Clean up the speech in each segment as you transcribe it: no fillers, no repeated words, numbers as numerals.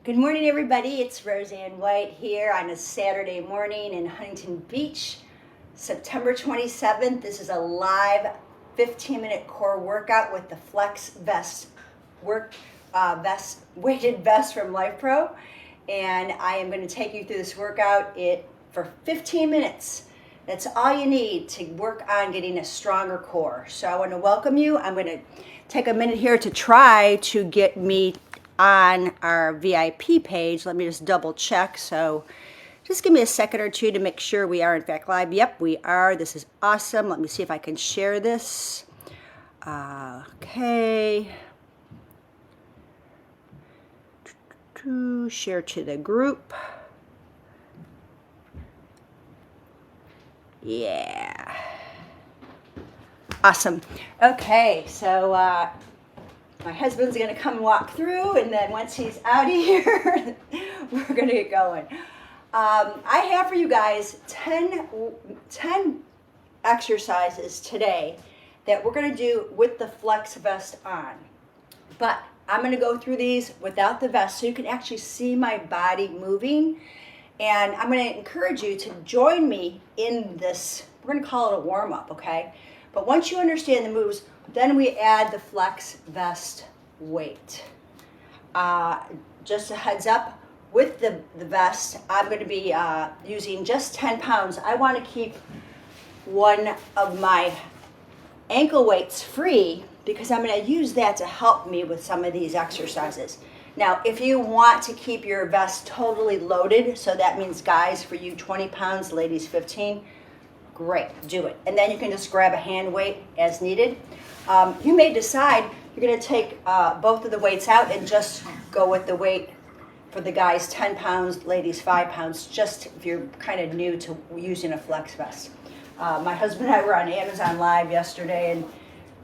Good morning, everybody. It's Roseanne White here on a Saturday morning in Huntington Beach, September 27th. This is a live 15-minute core workout with the FlexVest weighted vest from Lifepro, and I am going to take you through this workout for 15 minutes. That's all you need to work on getting a stronger core. So I want to welcome you. I'm going to take a minute here to try to get me on our VIP page. Let me just double check. So just give me a second or two to make sure we are in fact live. Yep, we are. This is awesome. Let me see if I can share this. Okay. Share to the group. Yeah. Awesome. Okay, so my husband's going to come and walk through, and then once he's out of here, we're going to get going. I have for you guys 10 exercises today that we're going to do with the FlexVest on. But I'm going to go through these without the vest so you can actually see my body moving. And I'm going to encourage you to join me in this. We're going to call it a warm-up, okay? But once you understand the moves, then we add the FlexVest weight. Just a heads up, with the vest, I'm going to be using just 10 pounds. I want to keep one of my ankle weights free because I'm going to use that to help me with some of these exercises. Now, if you want to keep your vest totally loaded, so that means guys, for you 20 pounds, ladies 15, great, do it. And then you can just grab a hand weight as needed. You may decide you're going to take both of the weights out and just go with the weight for the guys 10 pounds, ladies 5 pounds, just if you're kind of new to using a FlexVest. My husband and I were on Amazon Live yesterday, and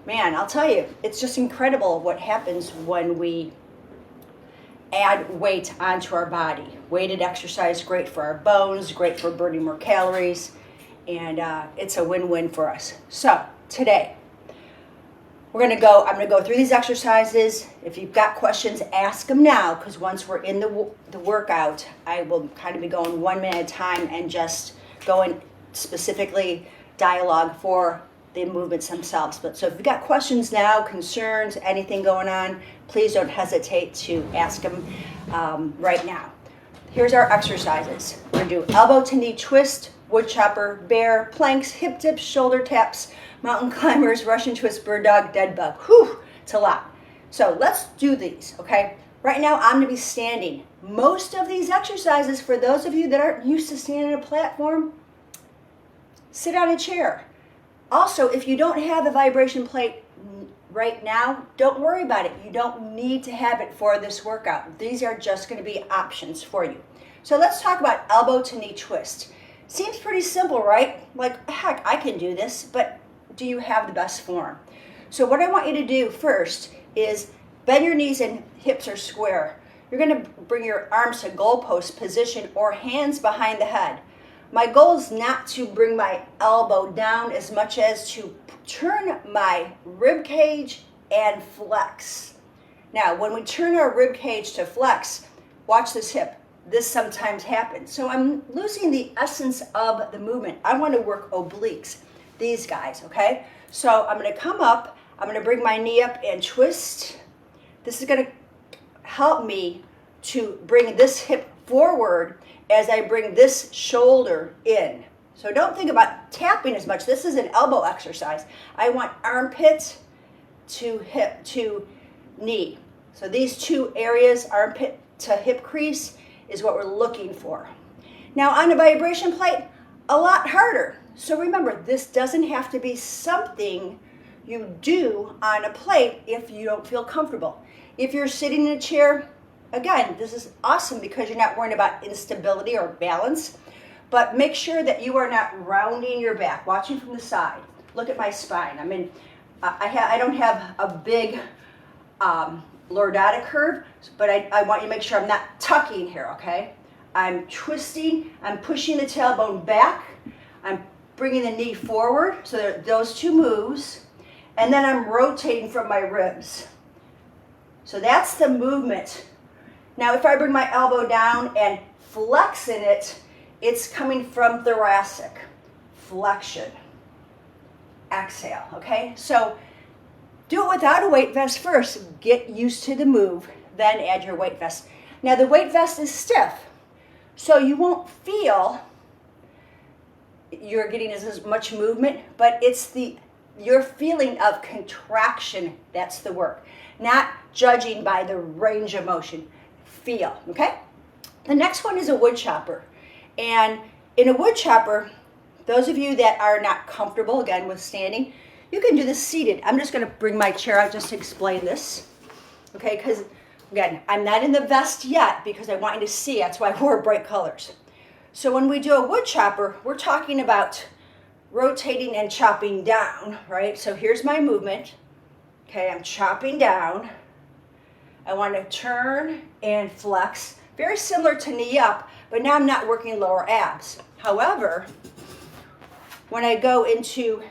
man, I'll tell you, it's just incredible what happens when we add weight onto our body. Weighted exercise, great for our bones, great for burning more calories, and it's a win-win for us. So today, I'm going to go through these exercises. If you've got questions, ask them now, because once we're in the workout, I will kind of be going 1 minute at a time and just going specifically dialogue for the movements themselves. But so if you've got questions now, concerns, anything going on, please don't hesitate to ask them right now. Here's our exercises. We're going to do elbow to knee twist, wood chopper, bear, planks, hip dips, shoulder taps, mountain climbers, Russian twist, bird dog, dead bug. Whew, it's a lot. So let's do these, okay? Right now I'm going to be standing. Most of these exercises, for those of you that aren't used to standing on a platform, sit on a chair. Also, if you don't have a vibration plate right now, don't worry about it. You don't need to have it for this workout. These are just going to be options for you. So let's talk about elbow to knee twist. Seems pretty simple, right? Like, heck, I can do this, but do you have the best form? So what I want you to do first is bend your knees and hips are square. You're going to bring your arms to goalpost position or hands behind the head. My goal is not to bring my elbow down as much as to turn my rib cage and flex. Now, when we turn our rib cage to flex, watch this hip. This sometimes happens. So I'm losing the essence of the movement. I want to work obliques, these guys, okay? So I'm going to come up. I'm going to bring my knee up and twist. This is going to help me to bring this hip forward as I bring this shoulder in. So don't think about tapping as much. This is an elbow exercise. I want armpit to hip to knee. So these two areas, armpit to hip crease, is what we're looking for. Now on a vibration plate, a lot harder. So remember, this doesn't have to be something you do on a plate if you don't feel comfortable. If you're sitting in a chair, again, this is awesome because you're not worrying about instability or balance, but make sure that you are not rounding your back, watching from the side. Look at my spine. I mean, I don't have a big lordotic curve, but I want you to make sure I'm not tucking here, okay? I'm twisting, I'm pushing the tailbone back, I'm bringing the knee forward, so there are those two moves, and then I'm rotating from my ribs. So that's the movement. Now if I bring my elbow down and flex in it, it's coming from thoracic. Flexion. Exhale, okay? So do it without a weight vest first. Get used to the move, then add your weight vest. Now the weight vest is stiff, so you won't feel you're getting as much movement, but it's your feeling of contraction that's the work, not judging by the range of motion. Feel, okay? The next one is a wood chopper. And in a wood chopper, those of you that are not comfortable, again, with standing, you can do this seated. I'm just going to bring my chair out just to explain this, okay? Because, again, I'm not in the vest yet because I want you to see. That's why I wore bright colors. So when we do a wood chopper, we're talking about rotating and chopping down, right? So here's my movement. Okay, I'm chopping down. I want to turn and flex. Very similar to knee up, but now I'm not working lower abs. However, when I go into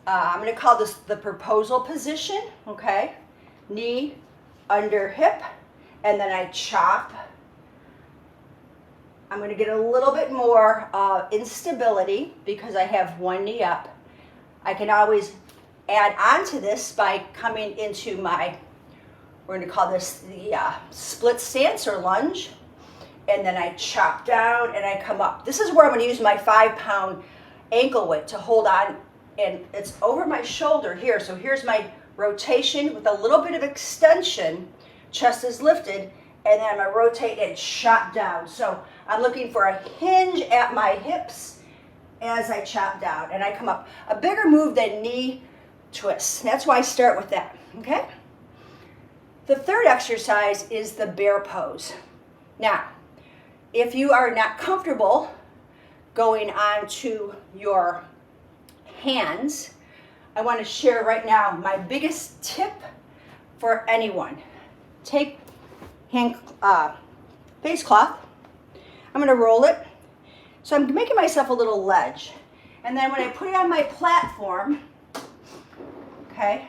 I'm going to call this the proposal position, okay? Knee under hip, and then I chop. I'm going to get a little bit more instability because I have one knee up. I can always add on to this by coming into we're going to call this the split stance or lunge. And then I chop down and I come up. This is where I'm going to use my 5-pound ankle weight to hold on. And it's over my shoulder here. So here's my rotation with a little bit of extension. Chest is lifted. And then I'm going to rotate and chop down. So I'm looking for a hinge at my hips as I chop down. And I come up. A bigger move than knee twists. That's why I start with that. Okay? The third exercise is the bear pose. Now, if you are not comfortable going on to your hands, I want to share right now my biggest tip for anyone. Take face cloth. I'm going to roll it. So I'm making myself a little ledge. And then when I put it on my platform, okay,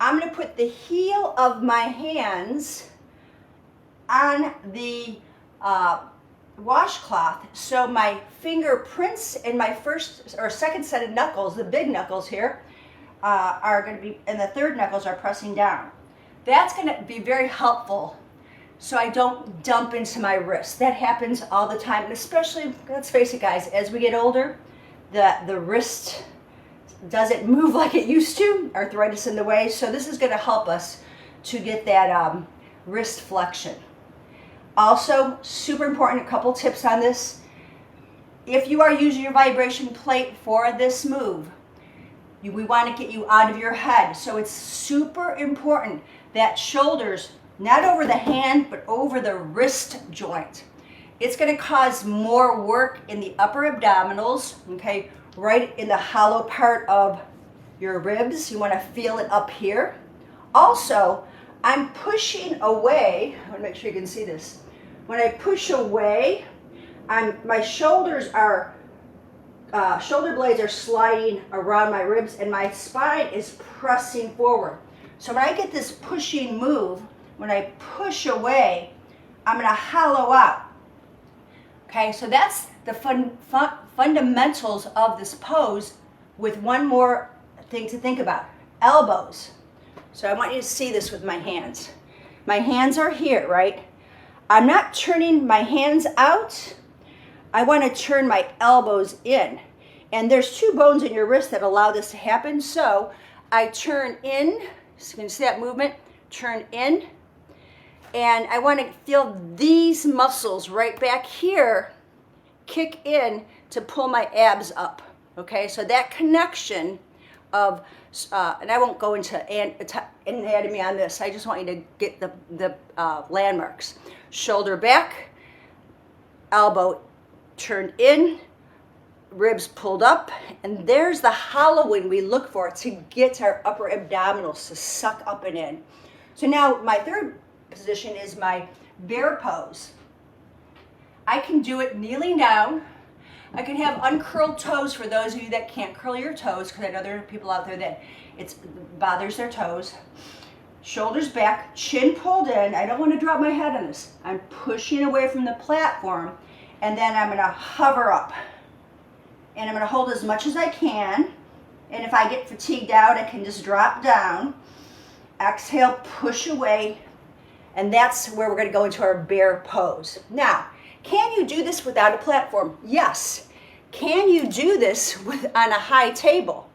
I'm going to put the heel of my hands on the washcloth, so my fingerprints and my first or second set of knuckles, the big knuckles here, are going to be, and the third knuckles are pressing down. That's going to be very helpful so I don't dump into my wrist. That happens all the time, and especially, let's face it guys, as we get older, the wrist doesn't move like it used to, arthritis in the way, so this is going to help us to get that wrist flexion. Also, super important, a couple tips on this. If you are using your vibration plate for this move, we want to get you out of your head. So it's super important that shoulders, not over the hand, but over the wrist joint. It's going to cause more work in the upper abdominals, okay, right in the hollow part of your ribs. You want to feel it up here. Also, I'm pushing away. I want to make sure you can see this. When I push away, my shoulders are, shoulder blades are sliding around my ribs and my spine is pressing forward. So when I get this pushing move, when I push away, I'm going to hollow out. Okay, so that's the fundamentals of this pose with one more thing to think about. Elbows. So I want you to see this with my hands. My hands are here, right? I'm not turning my hands out. I want to turn my elbows in. And there's 2 bones in your wrist that allow this to happen. So I turn in. So you can see that movement. Turn in. And I want to feel these muscles right back here kick in to pull my abs up. Okay, so that connection of, and I won't go into anatomy on this. I just want you to get the landmarks. Shoulder back, elbow turned in, ribs pulled up, and there's the hollowing we look for to get our upper abdominals to suck up and in. So now my third position is my bear pose. I can do it kneeling down. I can have uncurled toes for those of you that can't curl your toes, because I know there are people out there that it bothers their toes. Shoulders back, chin pulled in. I don't want to drop my head on this. I'm pushing away from the platform, and then I'm going to hover up. And I'm going to hold as much as I can. And if I get fatigued out, I can just drop down. Exhale, push away. And that's where we're going to go into our bear pose. Now, can you do this without a platform? Yes. Can you do this on a high table?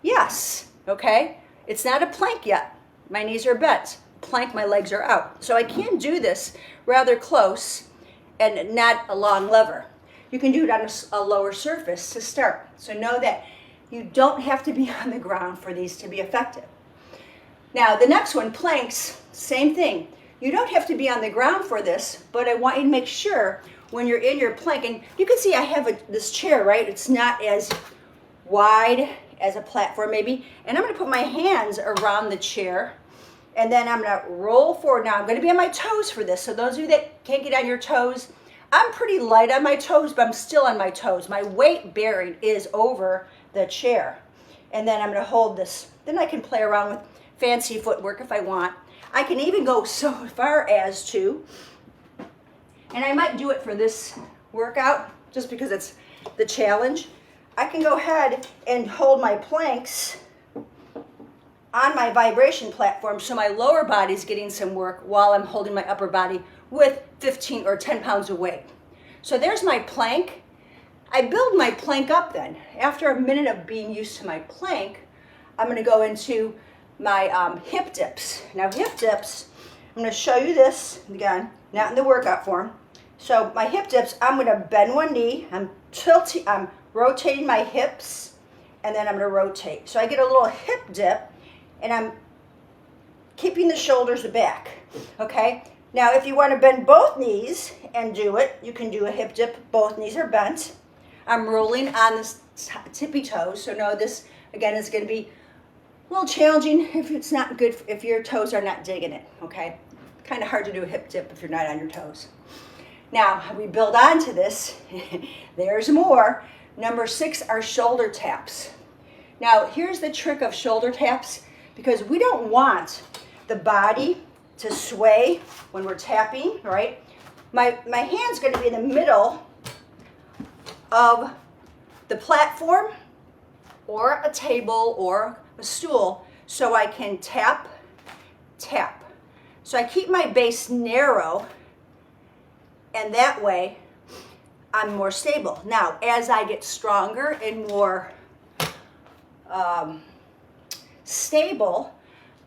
Yes. Okay? It's not a plank yet. My knees are bent. Plank, my legs are out. So I can do this rather close and not a long lever. You can do it on a lower surface to start. So know that you don't have to be on the ground for these to be effective. Now, the next one, planks, same thing. You don't have to be on the ground for this, but I want you to make sure when you're in your plank, and you can see I have this chair, right? It's not as wide as a platform maybe, and I'm going to put my hands around the chair, and then I'm going to roll forward. Now I'm going to be on my toes for this, so those of you that can't get on your toes, I'm pretty light on my toes, but I'm still on my toes. My weight bearing is over the chair, and then I'm going to hold this. Then I can play around with fancy footwork if I want. I can even go so far as to, and I might do it for this workout just because it's the challenge, I can go ahead and hold my planks on my vibration platform so my lower body's getting some work while I'm holding my upper body with 15 or 10 pounds of weight. So there's my plank. I build my plank up then. After a minute of being used to my plank, I'm going to go into my hip dips. Now hip dips, I'm going to show you this, again, not in the workout form. So my hip dips, I'm going to bend one knee, I'm rotating my hips, and then I'm going to rotate. So I get a little hip dip, and I'm keeping the shoulders back, okay? Now if you want to bend both knees and do it, you can do a hip dip, both knees are bent. I'm rolling on the tippy toes, so know this, again, is going to be a little challenging if it's not good, if your toes are not digging it, okay? Kind of hard to do a hip dip if you're not on your toes. Now, we build onto this. There's more. Number 6 are shoulder taps. Now, here's the trick of shoulder taps, because we don't want the body to sway when we're tapping, right? My hand's going to be in the middle of the platform or a table or a stool, so I can tap, tap. So I keep my base narrow, and that way I'm more stable. Now, as I get stronger and more stable,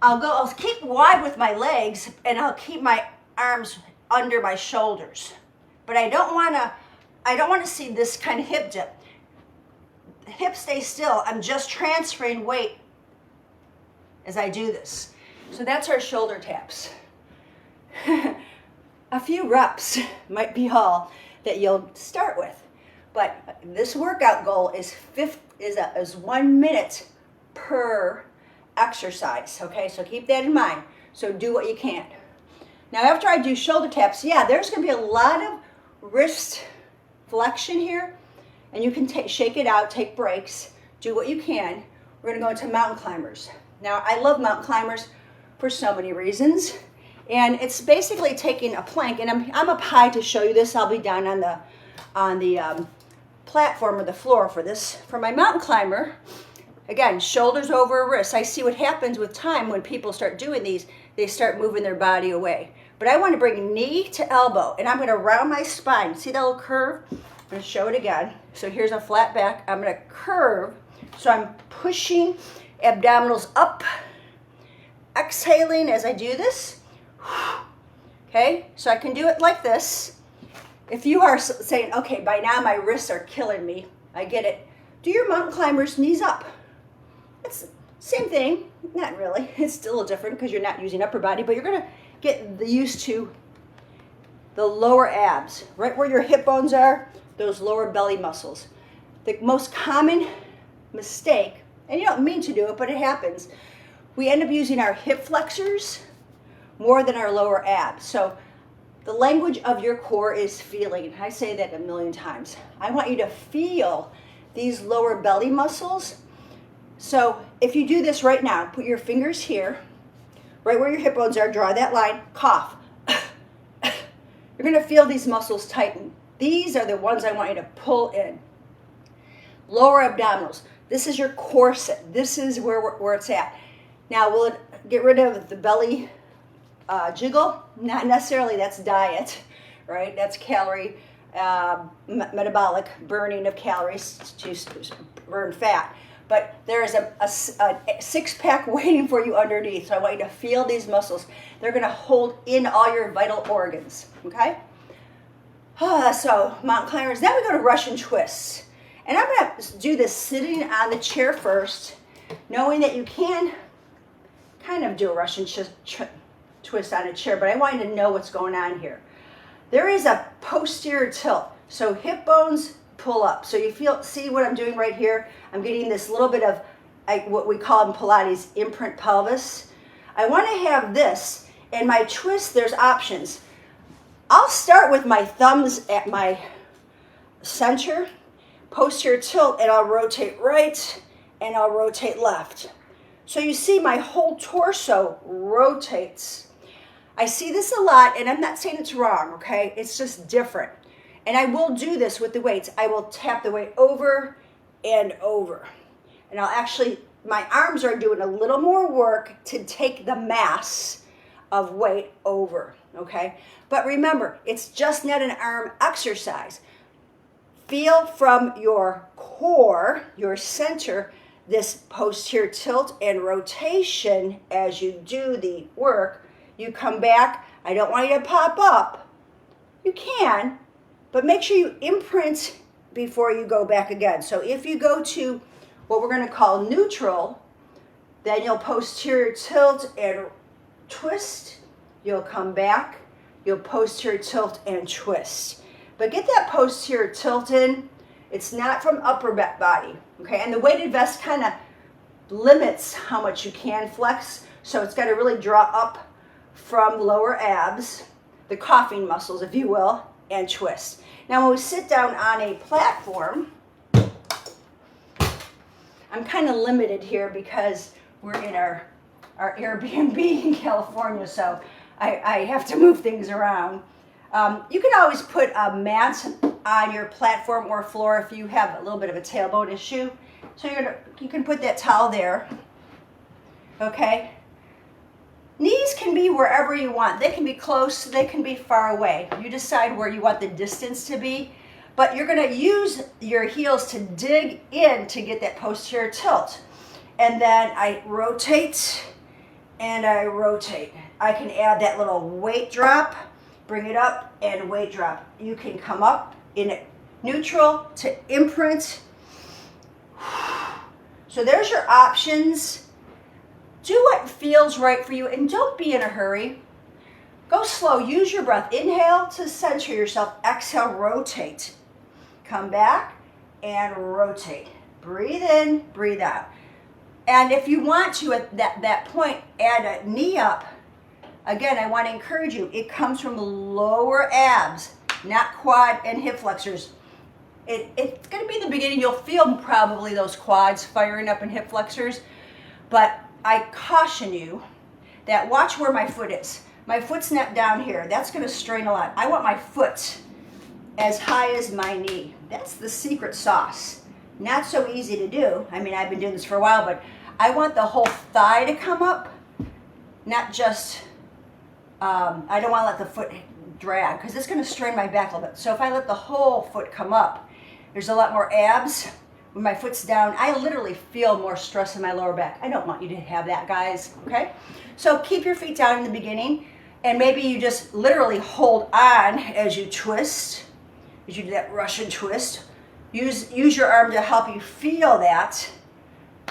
I'll keep wide with my legs, and I'll keep my arms under my shoulders. But I don't want to see this kind of hip dip. The hips stay still. I'm just transferring weight as I do this. So that's our shoulder taps. A few reps might be all that you'll start with, but this workout goal is 1 minute per exercise, okay? So keep that in mind. So do what you can. Now after I do shoulder taps, yeah, there's going to be a lot of wrist flexion here, and you can shake it out, take breaks, do what you can. We're going to go into mountain climbers. Now I love mountain climbers for so many reasons. And it's basically taking a plank, and I'm up high to show you this. I'll be down on the platform or the floor for this. For my mountain climber, again, shoulders over wrists. I see what happens with time when people start doing these. They start moving their body away. But I want to bring knee to elbow, and I'm going to round my spine. See that little curve? I'm going to show it again. So here's a flat back. I'm going to curve. So I'm pushing abdominals up, exhaling as I do this. Okay, so I can do it like this. If you are saying, okay, by now my wrists are killing me, I get it. Do your mountain climbers knees up. It's the same thing, not really. It's still a little different because you're not using upper body, but you're going to get used to the lower abs, right where your hip bones are, those lower belly muscles. The most common mistake, and you don't mean to do it, but it happens, we end up using our hip flexors more than our lower abs. So the language of your core is feeling. I say that a million times. I want you to feel these lower belly muscles. So if you do this right now, put your fingers here, right where your hip bones are, draw that line, cough. You're gonna feel these muscles tighten. These are the ones I want you to pull in. Lower abdominals. This is your corset. This is where it's at. Now, will it get rid of the belly jiggle? Not necessarily. That's diet, right? That's calorie, metabolic burning of calories to burn fat. But there is a six-pack waiting for you underneath. So I want you to feel these muscles. They're going to hold in all your vital organs, okay? So mountain climbers. Then we go to Russian twists. And I'm going to do this sitting on the chair first, knowing that you can kind of do a Russian twist on a chair, but I want you to know what's going on here. There is a posterior tilt. So hip bones pull up. So you see what I'm doing right here? I'm getting this little bit of what we call in Pilates imprint pelvis. I want to have this. In my twist, there's options. I'll start with my thumbs at my center, posterior tilt, and I'll rotate right and I'll rotate left. So you see my whole torso rotates. I see this a lot, and I'm not saying it's wrong, okay? It's just different. And I will do this with the weights. I will tap the weight over and over. And I'll actually, my arms are doing a little more work to take the mass of weight over, okay? But remember, it's just not an arm exercise. Feel from your core, your center, this posterior tilt and rotation as you do the work. You come back. I don't want you to pop up. You can, but make sure you imprint before you go back again. So if you go to what we're going to call neutral, then you'll posterior tilt and twist. You'll come back. You'll posterior tilt and twist. But get that posterior tilt in. It's not from upper body, okay? And the weighted vest kind of limits how much you can flex, so it's got to really draw up from lower abs, the coughing muscles, if you will, and twist. Now, when we sit down on a platform, I'm kind of limited here because we're in our Airbnb in California, so I have to move things around. You can always put a mat on your platform or floor if you have a little bit of a tailbone issue. So you can put that towel there, okay? Knees can be wherever you want. They can be close, they can be far away. You decide where you want the distance to be, but you're gonna use your heels to dig in to get that posterior tilt. And then I rotate and I rotate. I can add that little weight drop, bring it up and weight drop. You can come up in neutral to imprint. So there's your options. Do what feels right for you and don't be in a hurry. Go slow, use your breath. Inhale to center yourself, exhale, rotate. Come back and rotate. Breathe in, breathe out. And if you want to, at that point, add a knee up. Again, I want to encourage you, it comes from lower abs, not quad and hip flexors. It's going to be the beginning. You'll feel probably those quads firing up in hip flexors, but I caution you that watch where my foot is. My foot's not down here. That's going to strain a lot. I want my foot as high as my knee. That's the secret sauce. Not so easy to do. I mean, I've been doing this for a while, but I want the whole thigh to come up, not just, I don't want to let the foot drag because it's going to strain my back a little bit. So if I let the whole foot come up, there's a lot more abs. When my foot's down, I literally feel more stress in my lower back. I don't want you to have that, guys, okay? So keep your feet down in the beginning, and maybe you just literally hold on as you twist, as you do that Russian twist. Use your arm to help you feel that,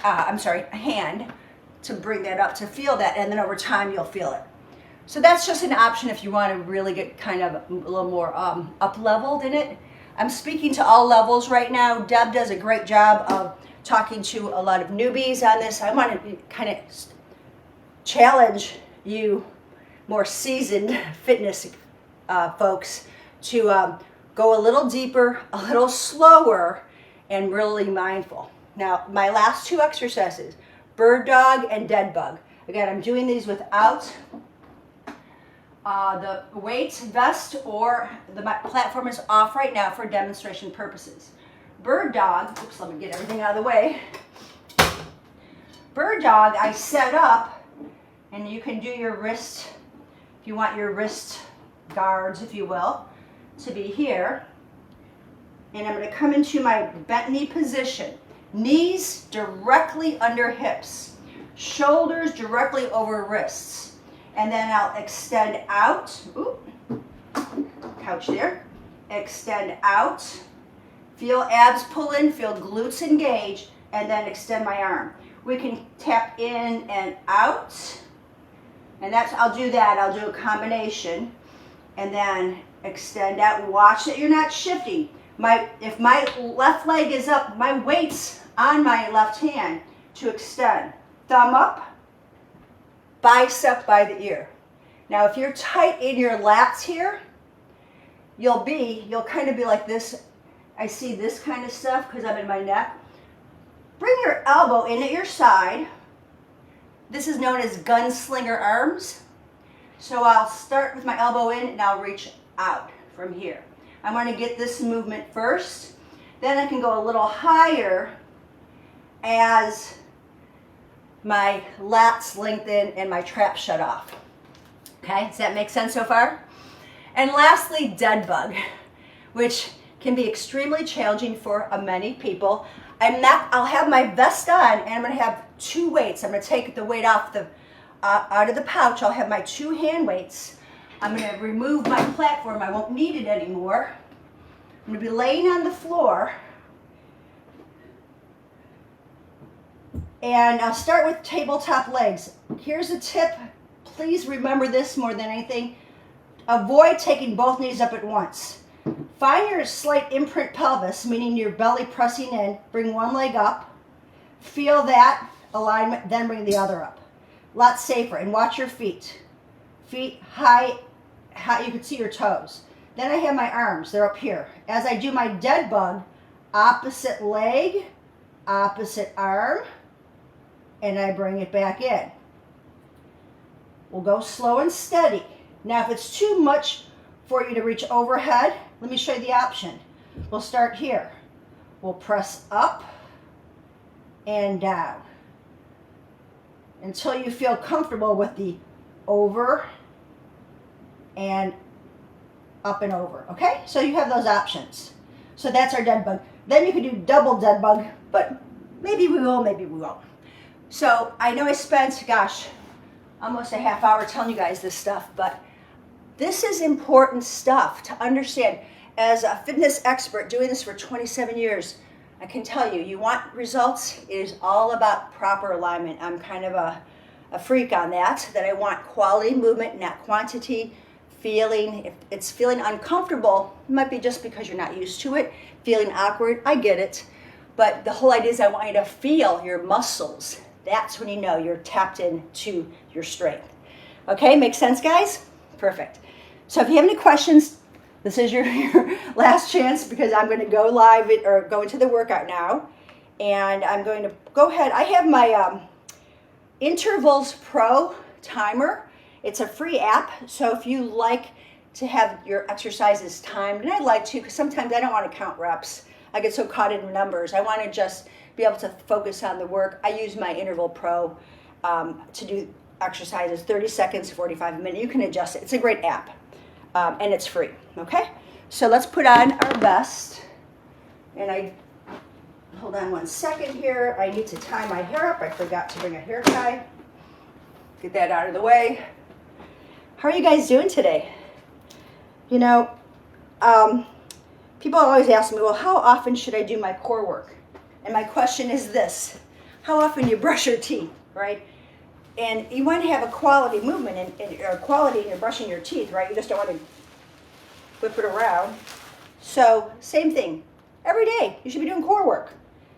a hand to bring that up, to feel that, and then over time you'll feel it. So that's just an option if you want to really get kind of a little more up-leveled in it. I'm speaking to all levels right now. Deb does a great job of talking to a lot of newbies on this. I want to kind of challenge you more seasoned fitness folks to go a little deeper, a little slower, and really mindful. Now, my last two exercises, bird dog and dead bug. Again, I'm doing these without the weight vest, or the platform is off right now for demonstration purposes. Bird dog, oops, let me get everything out of the way. Bird dog, I set up, and you can do your wrist, if you want your wrist guards, if you will, to be here. And I'm going to come into my bent knee position. Knees directly under hips, shoulders directly over wrists. And then I'll extend out, ooh, couch there, extend out, feel abs pull in, feel glutes engage, and then extend my arm. We can tap in and out, and that's, I'll do that, I'll do a combination, and then extend out. Watch that you're not shifting. If my left leg is up, my weight's on my left hand to extend. Thumb up, bicep by the ear. Now if you're tight in your lats here, you'll kind of be like this. I see this kind of stuff because I'm in my neck. Bring your elbow in at your side. This is known as gunslinger arms. So I'll start with my elbow in and I'll reach out from here. I want to get this movement first. Then I can go a little higher as my lats lengthen and my traps shut off. Okay, does that make sense so far? And lastly, dead bug, which can be extremely challenging for many people. I'll have my vest on, and I'm going to have two weights. I'm going to take the weight off out of the pouch. I'll have my two hand weights. I'm going to remove my platform. I won't need it anymore. I'm going to be laying on the floor. And I'll start with tabletop legs. Here's a tip. Please remember this more than anything. Avoid taking both knees up at once. Find your slight imprint pelvis, meaning your belly pressing in. Bring one leg up. Feel that alignment, then bring the other up. Lots safer. And watch your feet. Feet high, you can see your toes. Then I have my arms. They're up here. As I do my dead bug, opposite leg, opposite arm, and I bring it back in. We'll go slow and steady. Now, if it's too much for you to reach overhead, let me show you the option. We'll start here. We'll press up and down until you feel comfortable with the over and up and over, okay? So you have those options. So that's our dead bug. Then you can do double dead bug, but maybe we will, maybe we won't. So I know I spent, gosh, almost a half hour telling you guys this stuff, but this is important stuff to understand. As a fitness expert doing this for 27 years, I can tell you, you want results, it is all about proper alignment. I'm kind of a freak on that I want quality movement, not quantity. Feeling, if it's feeling uncomfortable, it might be just because you're not used to it. Feeling awkward, I get it. But the whole idea is I want you to feel your muscles. That's when you know you're tapped into your strength. Okay, makes sense, guys? Perfect. So if you have any questions, this is your last chance, because I'm going to go live or go into the workout now. And I'm going to go ahead. I have my Intervals Pro timer. It's a free app, so if you like to have your exercises timed, and I like to, because sometimes I don't want to count reps. I get so caught in numbers. I want to just be able to focus on the work. I use my Interval Pro to do exercises, 30 seconds, 45 minutes. You can adjust it. It's a great app, and it's free, okay? So let's put on our vest, and hold on one second here. I need to tie my hair up. I forgot to bring a hair tie. Get that out of the way. How are you guys doing today? You know, people always ask me, well, how often should I do my core work? And my question is this: how often do you brush your teeth, right? And you want to have a quality movement or quality in your brushing your teeth, right? You just don't want to whip it around. So same thing. Every day you should be doing core work.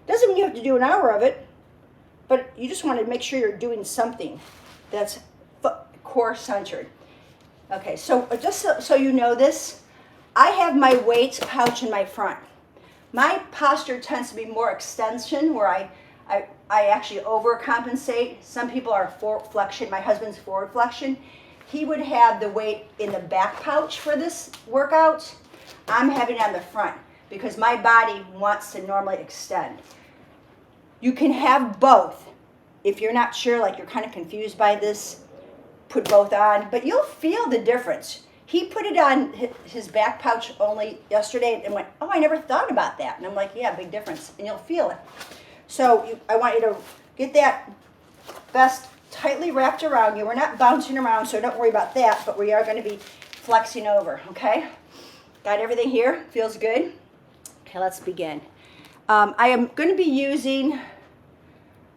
Doesn't mean you have to do an hour of it, but you just want to make sure you're doing something that's core centered. Okay, so just so you know this, I have my weight pouch in my front. My posture tends to be more extension, where I actually overcompensate. Some people are forward flexion. My husband's forward flexion. He would have the weight in the back pouch for this workout. I'm having it on the front because my body wants to normally extend. You can have both. If you're not sure, like you're kind of confused by this, put both on, but you'll feel the difference. He put it on his back pouch only yesterday and went, oh, I never thought about that. And I'm like, yeah, big difference, and you'll feel it. So I want you to get that vest tightly wrapped around you. We're not bouncing around, so don't worry about that, but we are going to be flexing over, okay? Got everything here? Feels good? Okay, let's begin. I am going to be using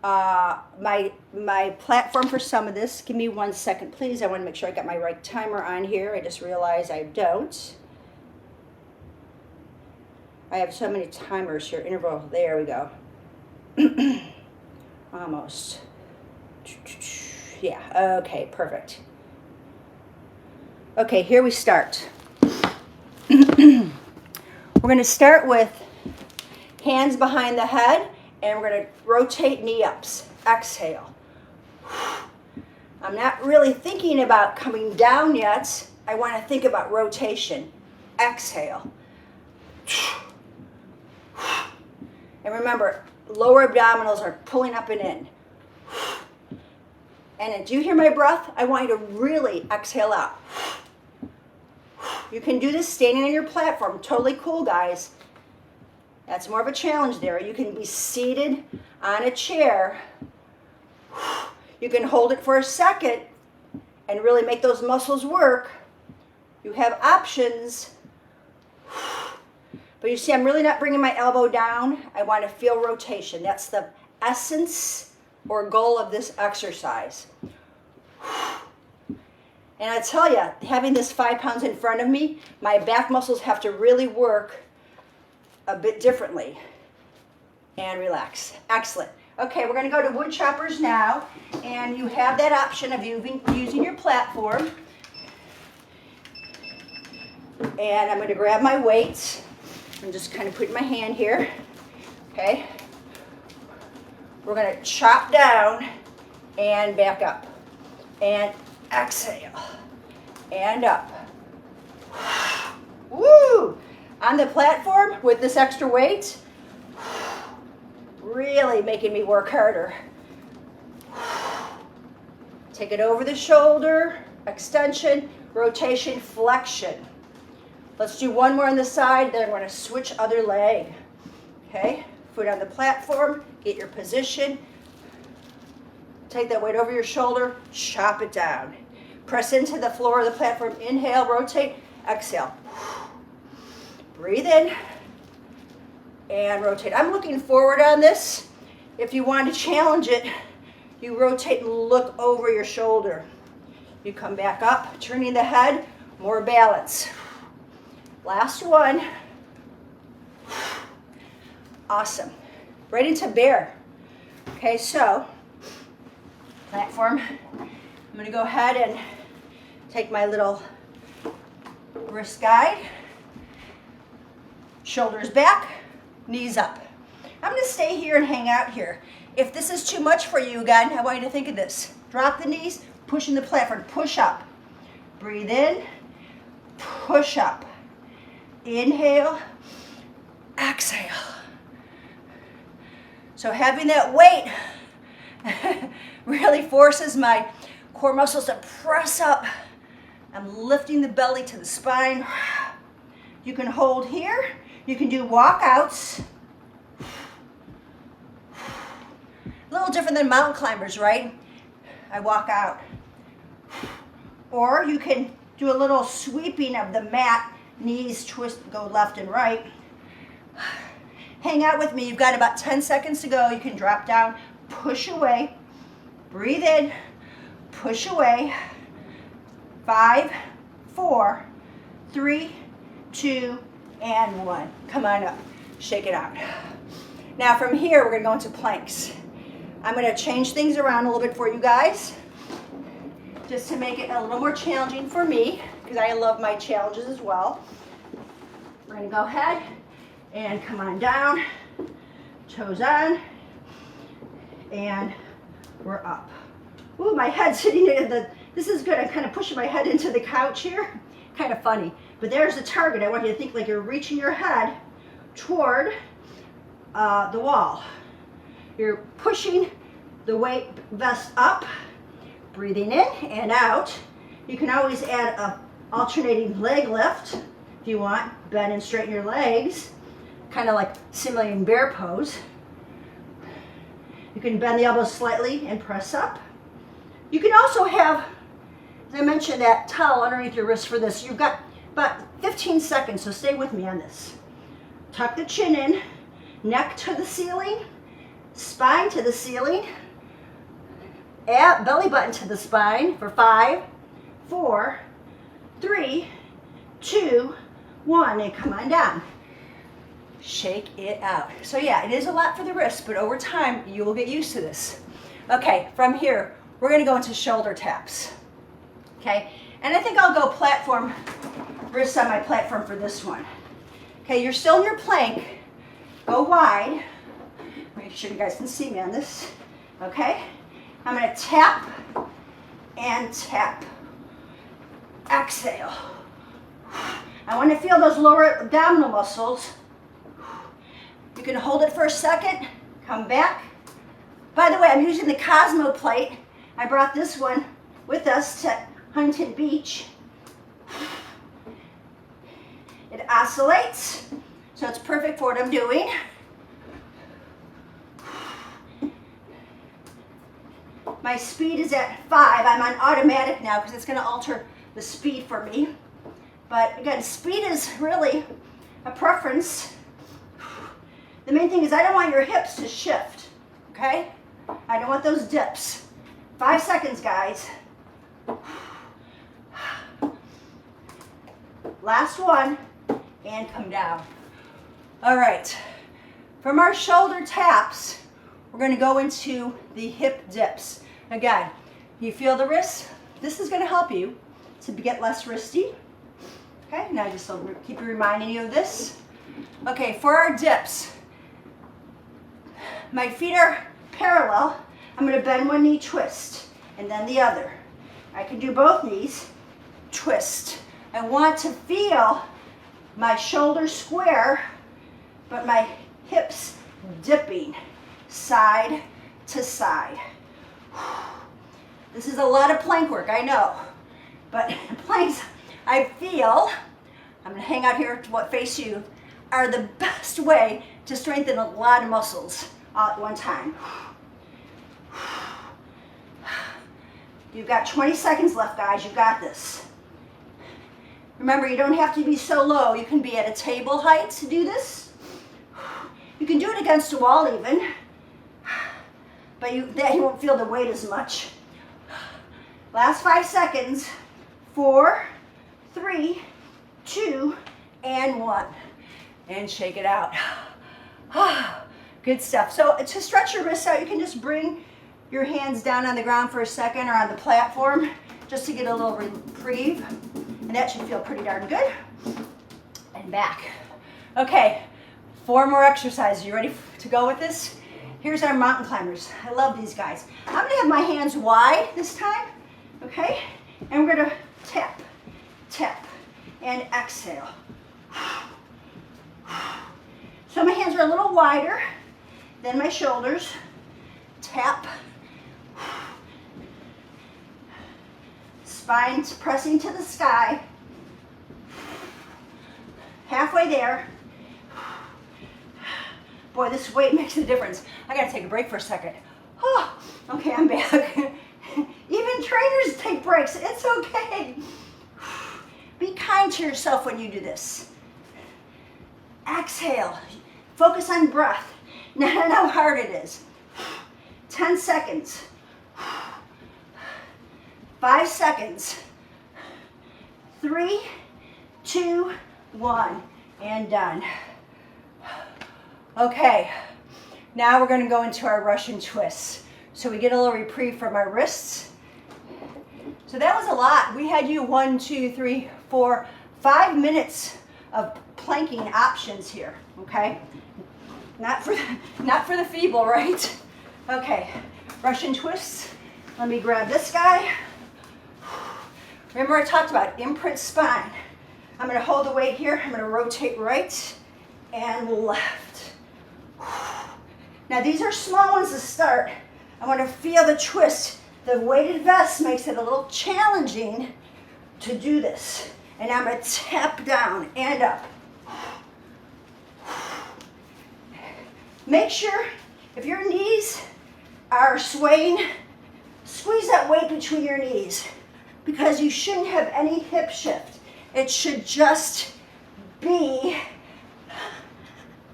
my platform for some of this. Give me 1 second, please. I want to make sure I got my right timer on here. I just realized I don't. I have so many timers here. Interval. There we go. Almost. Yeah, okay, perfect. Okay, here we start. We're going to start with hands behind the head, and we're going to rotate knee ups. Exhale. I'm not really thinking about coming down yet. I want to think about rotation. Exhale. And remember, lower abdominals are pulling up and in. And do you hear my breath? I want you to really exhale out. You can do this standing on your platform. Totally cool, guys. That's more of a challenge there. You can be seated on a chair. You can hold it for a second and really make those muscles work. You have options. But you see, I'm really not bringing my elbow down. I want to feel rotation. That's the essence or goal of this exercise. And I tell you, having this 5 pounds in front of me, my back muscles have to really work a bit differently. And relax. Excellent. Okay, we're going to go to wood choppers now. And you have that option of using your platform. And I'm going to grab my weights. I'm just kind of putting my hand here. Okay. We're going to chop down and back up. And exhale. And up. Woo! On the platform with this extra weight, really making me work harder. Take it over the shoulder, extension, rotation, flexion. Let's do one more on the side, then I'm going to switch other leg. Okay, foot on the platform, get your position. Take that weight over your shoulder, chop it down. Press into the floor of the platform, inhale, rotate, exhale. Breathe in and rotate. I'm looking forward on this. If you want to challenge it, you rotate and look over your shoulder. You come back up, turning the head, more balance. Last one. Awesome. Right into bear. Okay, so platform. I'm going to go ahead and take my little wrist guide. Shoulders back, knees up. I'm going to stay here and hang out here. If this is too much for you, again, I want you to think of this. Drop the knees, push in the platform, push up. Breathe in, push up. Inhale, exhale. So having that weight really forces my core muscles to press up. I'm lifting the belly to the spine. You can hold here. You can do walkouts. A little different than mountain climbers, right? I walk out. Or you can do a little sweeping of the mat, knees twist, go left and right. Hang out with me. You've got about 10 seconds to go. You can drop down, push away, breathe in, push away. 5, 4, 3, 2, and 1. Come on up. Shake it out. Now from here, we're going to go into planks. I'm going to change things around a little bit for you guys, just to make it a little more challenging for me, because I love my challenges as well. We're going to go ahead and come on down, toes on, and we're up. Ooh, my head's hitting it in the, this is good. I'm kind of pushing my head into the couch here. Kind of funny. But there's the target. I want you to think like you're reaching your head toward the wall. You're pushing the weight vest up, breathing in and out. You can always add a alternating leg lift if you want. Bend and straighten your legs, kind of like simulating bear pose. You can bend the elbows slightly and press up. You can also have, as I mentioned, that towel underneath your wrist for this. You've got about 15 seconds, so stay with me on this. Tuck the chin in, neck to the ceiling, spine to the ceiling, belly button to the spine for 5, 4, 3, 2, 1, and come on down. Shake it out. So yeah, it is a lot for the wrist, but over time, you will get used to this. Okay, from here, we're gonna go into shoulder taps. Okay, and I think I'll go platform, wrists on my platform for this one. Okay, you're still in your plank. Go wide. Make sure you guys can see me on this. Okay, I'm gonna tap and tap. Exhale. I want to feel those lower abdominal muscles. You can hold it for a second, come back. By the way, I'm using the Cosmo plate. I brought this one with us to Huntington Beach. It oscillates, so it's perfect for what I'm doing. My speed is at 5. I'm on automatic now because it's going to alter the speed for me. But again, speed is really a preference. The main thing is I don't want your hips to shift, okay? I don't want those dips. 5 seconds, guys. Last one, and come down. All right, from our shoulder taps, we're gonna go into the hip dips. Again, you feel the wrists? This is gonna help you to get less wristy. Okay, now just keep reminding you of this. Okay, for our dips, my feet are parallel. I'm gonna bend one knee, twist, and then the other. I can do both knees, twist. I want to feel my shoulders square, but my hips dipping side to side. This is a lot of plank work, I know, but planks, I feel, I'm gonna hang out here to what face you, are the best way to strengthen a lot of muscles all at one time. You've got 20 seconds left, guys. You got this. Remember, you don't have to be so low. You can be at a table height to do this. You can do it against a wall even, but you won't feel the weight as much. Last 5 seconds. 4, 3, 2, and 1. And shake it out. Good stuff. So to stretch your wrists out, you can just bring your hands down on the ground for a second or on the platform just to get a little reprieve. And that should feel pretty darn good. And back. Okay, 4 more exercises. You ready to go with this? Here's our mountain climbers. I love these guys. I'm gonna have my hands wide this time, okay? And we're gonna tap, tap, and exhale. So my hands are a little wider than my shoulders. Tap. Spine's pressing to the sky. Halfway there. Boy, this weight makes a difference. I gotta take a break for a second. Oh, okay, I'm back. Even trainers take breaks. It's okay. Be kind to yourself when you do this. Exhale. Focus on breath, not on how hard it is. 10 seconds. 5 seconds. 3, 2, 1, and done. Okay, now we're going to go into our Russian twists. So we get a little reprieve from our wrists. So that was a lot. We had you 1, 2, 3, 4, 5 minutes of planking options here, okay? Not for the feeble, right? Okay, Russian twists. Let me grab this guy. Remember I talked about imprint spine. I'm going to hold the weight here. I'm going to rotate right and left. Now these are small ones to start. I want to feel the twist. The weighted vest makes it a little challenging to do this. And I'm going to tap down and up. Make sure if your knees are swaying, squeeze that weight between your knees because you shouldn't have any hip shift. It should just be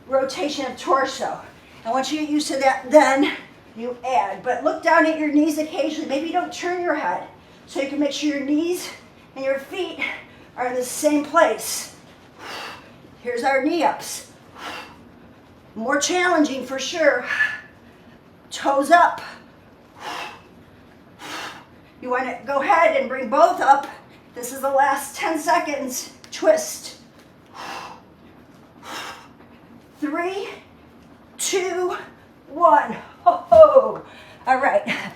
rotation of torso. And once you get used to that, then you add. But look down at your knees occasionally. Maybe you don't turn your head so you can make sure your knees and your feet are in the same place. Here's our knee ups. More challenging for sure. Toes up. You want to go ahead and bring both up. This is the last 10 seconds. Twist. 3, 2, 1. Ho-ho. All right.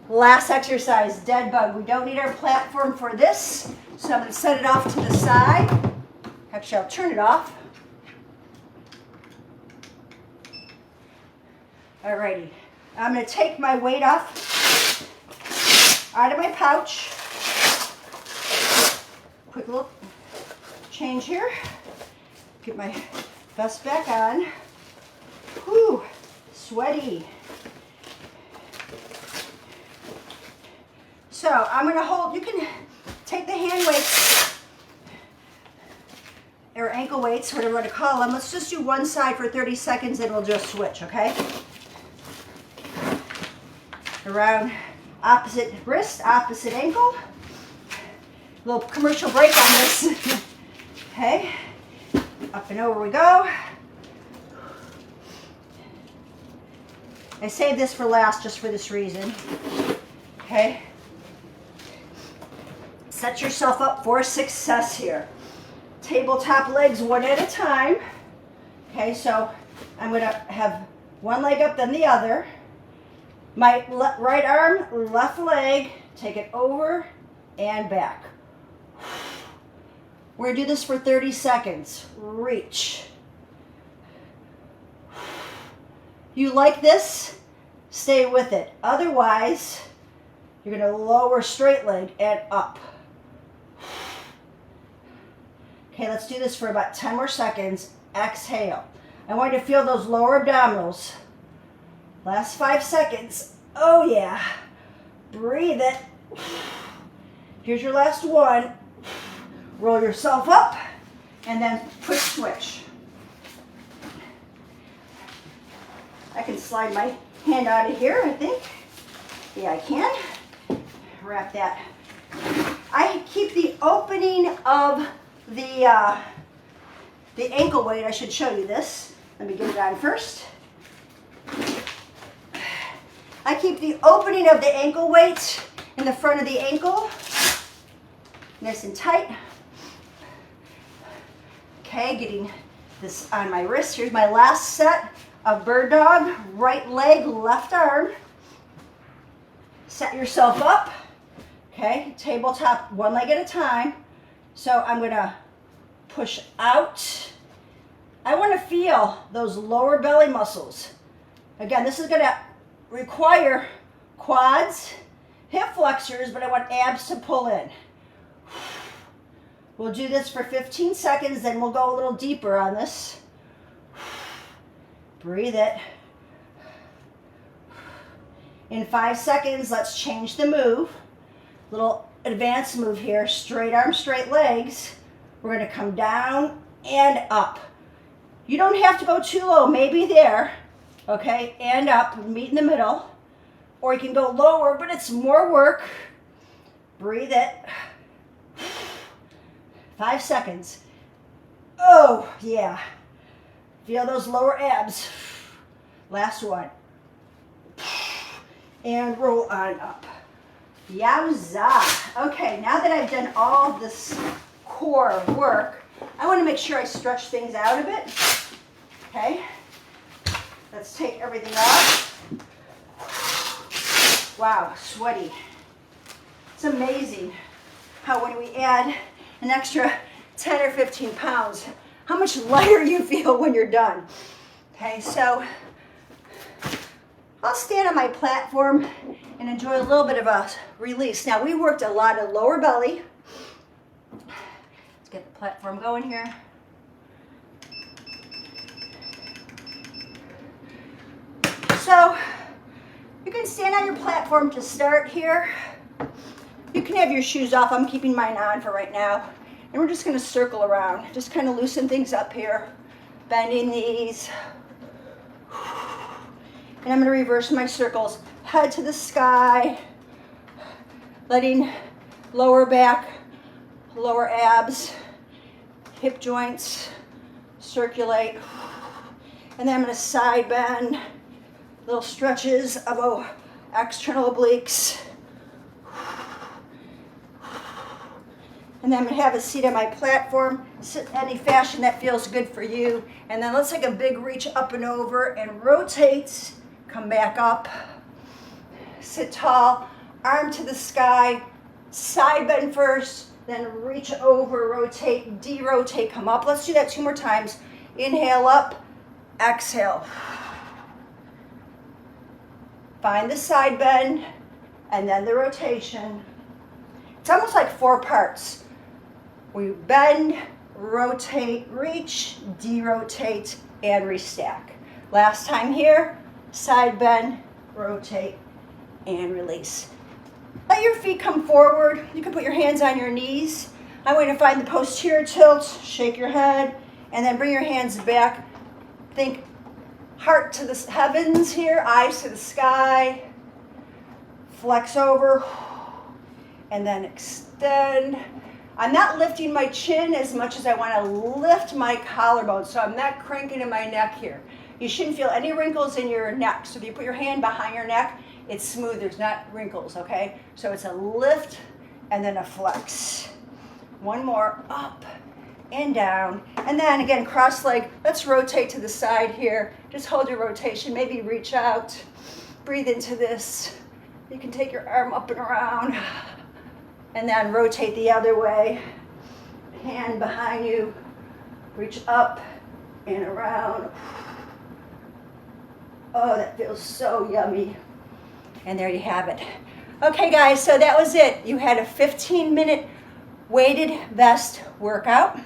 Last exercise, dead bug. We don't need our platform for this, so I'm going to set it off to the side. Actually, I'll turn it off. Alrighty. I'm going to take my weight off out of my pouch. Quick little change here. Get my vest back on. Whew, sweaty. So I'm going to hold, you can take the hand weights or ankle weights, whatever you want to call them. Let's just do one side for 30 seconds and we'll just switch, okay? Around opposite wrist, opposite ankle. Little commercial break on this. Okay, up and over we go. I saved this for last just for this reason. Okay. Set yourself up for success here. Tabletop legs one at a time. Okay, so I'm going to have one leg up, then the other. My right arm, left leg, take it over and back. We're going to do this for 30 seconds. Reach. You like this? Stay with it. Otherwise, you're going to lower straight leg and up. Okay, let's do this for about 10 more seconds. Exhale. I want you to feel those lower abdominals. Last 5 seconds. Oh yeah. Breathe it. Here's your last one. Roll yourself up and then quick switch. I can slide my hand out of here, I think. Yeah, I can. Wrap that. I keep the opening of the ankle weight. I should show you this. Let me get it on first. I keep the opening of the ankle weight in the front of the ankle. Nice and tight. Okay, getting this on my wrist. Here's my last set of bird dog. Right leg, left arm. Set yourself up. Okay, tabletop, one leg at a time. So I'm going to push out. I want to feel those lower belly muscles. Again, this is going to require quads, hip flexors, but I want abs to pull in. We'll do this for 15 seconds, then we'll go a little deeper on this. Breathe it. In 5 seconds, let's change the move. Little advanced move here, straight arm, straight legs. We're going to come down and up. You don't have to go too low, maybe there, okay, and up, meet in the middle. Or you can go lower, but it's more work. Breathe it. 5 seconds. Oh, yeah. Feel those lower abs. Last one. And roll on up. Yowza. Okay, now that I've done all this core work, I want to make sure I stretch things out a bit. Okay. Let's take everything off. Wow, sweaty. It's amazing how when we add an extra 10 or 15 pounds, how much lighter you feel when you're done. Okay, so I'll stand on my platform and enjoy a little bit of a release. Now, we worked a lot of lower belly. Let's get the platform going here. So, you can stand on your platform to start here. You can have your shoes off. I'm keeping mine on for right now. And we're just going to circle around. Just kind of loosen things up here. Bending these. And I'm going to reverse my circles. Head to the sky. Letting lower back, lower abs, hip joints circulate. And then I'm going to side bend. Little stretches of external obliques. And then I'm going to have a seat on my platform. Sit in any fashion that feels good for you. And then let's take a big reach up and over and rotate. Come back up. Sit tall. Arm to the sky. Side bend first. Then reach over, rotate, de-rotate, come up. Let's do that 2 more times. Inhale up. Exhale. Find the side bend. And then the rotation. It's almost like 4 parts. We bend, rotate, reach, de-rotate, and restack. Last time here, side bend, rotate, and release. Let your feet come forward. You can put your hands on your knees. I'm going to find the posterior tilt, shake your head, and then bring your hands back. Think heart to the heavens here, eyes to the sky. Flex over, and then extend. I'm not lifting my chin as much as I want to lift my collarbone, so I'm not cranking in my neck here. You shouldn't feel any wrinkles in your neck. So if you put your hand behind your neck, it's smooth, there's not wrinkles, okay? So it's a lift and then a flex. One more, up and down. And then again, cross leg. Let's rotate to the side here. Just hold your rotation, maybe reach out. Breathe into this. You can take your arm up and around. And then rotate the other way. Hand behind you. Reach up and around. Oh, that feels so yummy. And there you have it. Okay, guys, so that was it. You had a 15-minute weighted vest workout.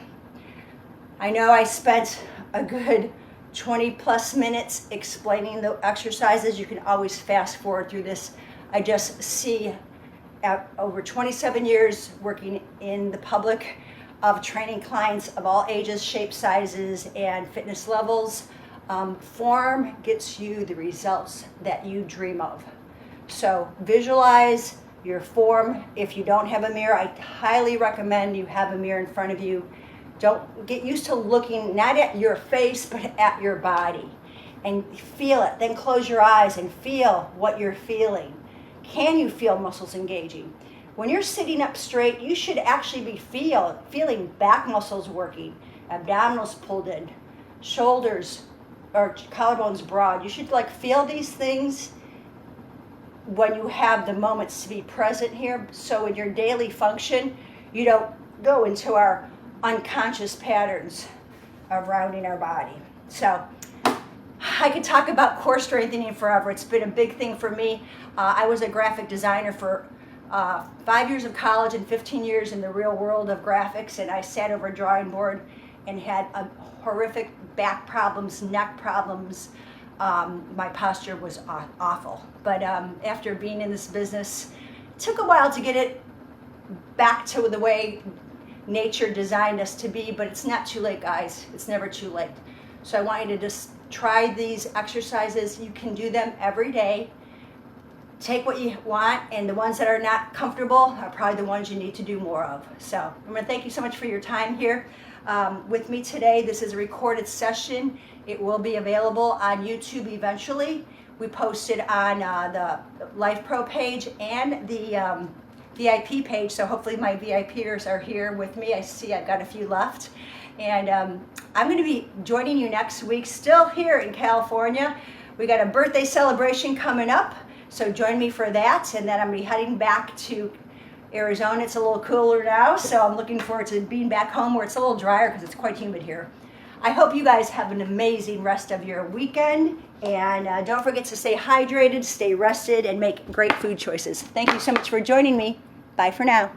I know I spent a good 20 plus minutes explaining the exercises. You can always fast forward through this. I just see over 27 years working in the public of training clients of all ages, shapes, sizes, and fitness levels. Form gets you the results that you dream of. So visualize your form. If you don't have a mirror, I highly recommend you have a mirror in front of you. Don't get used to looking not at your face, but at your body. And feel it. Then close your eyes and feel what you're feeling. Can you feel muscles engaging? When you're sitting up straight, you should actually be feeling back muscles working, abdominals pulled in, shoulders or collarbones broad. You should feel these things when you have the moments to be present here. So in your daily function, you don't go into our unconscious patterns of rounding our body. So I could talk about core strengthening forever. It's been a big thing for me. I was a graphic designer for 5 years of college and 15 years in the real world of graphics, and I sat over a drawing board and had horrific back problems, neck problems. My posture was awful. But after being in this business, it took a while to get it back to the way nature designed us to be, but it's not too late, guys. It's never too late. So I want you to just try these exercises. You can do them every day. Take what you want, and the ones that are not comfortable are probably the ones you need to do more of. So I'm going to thank you so much for your time here with me today. This is a recorded session. It will be available on YouTube eventually. We post it on the Lifepro page and the VIP page, so hopefully my VIPers are here with me. I see I've got a few left. And I'm going to be joining you next week, still here in California. We got a birthday celebration coming up, so join me for that. And then I'm going to be heading back to Arizona. It's a little cooler now, so I'm looking forward to being back home where it's a little drier because it's quite humid here. I hope you guys have an amazing rest of your weekend, and don't forget to stay hydrated, stay rested, and make great food choices. Thank you so much for joining me. Bye for now.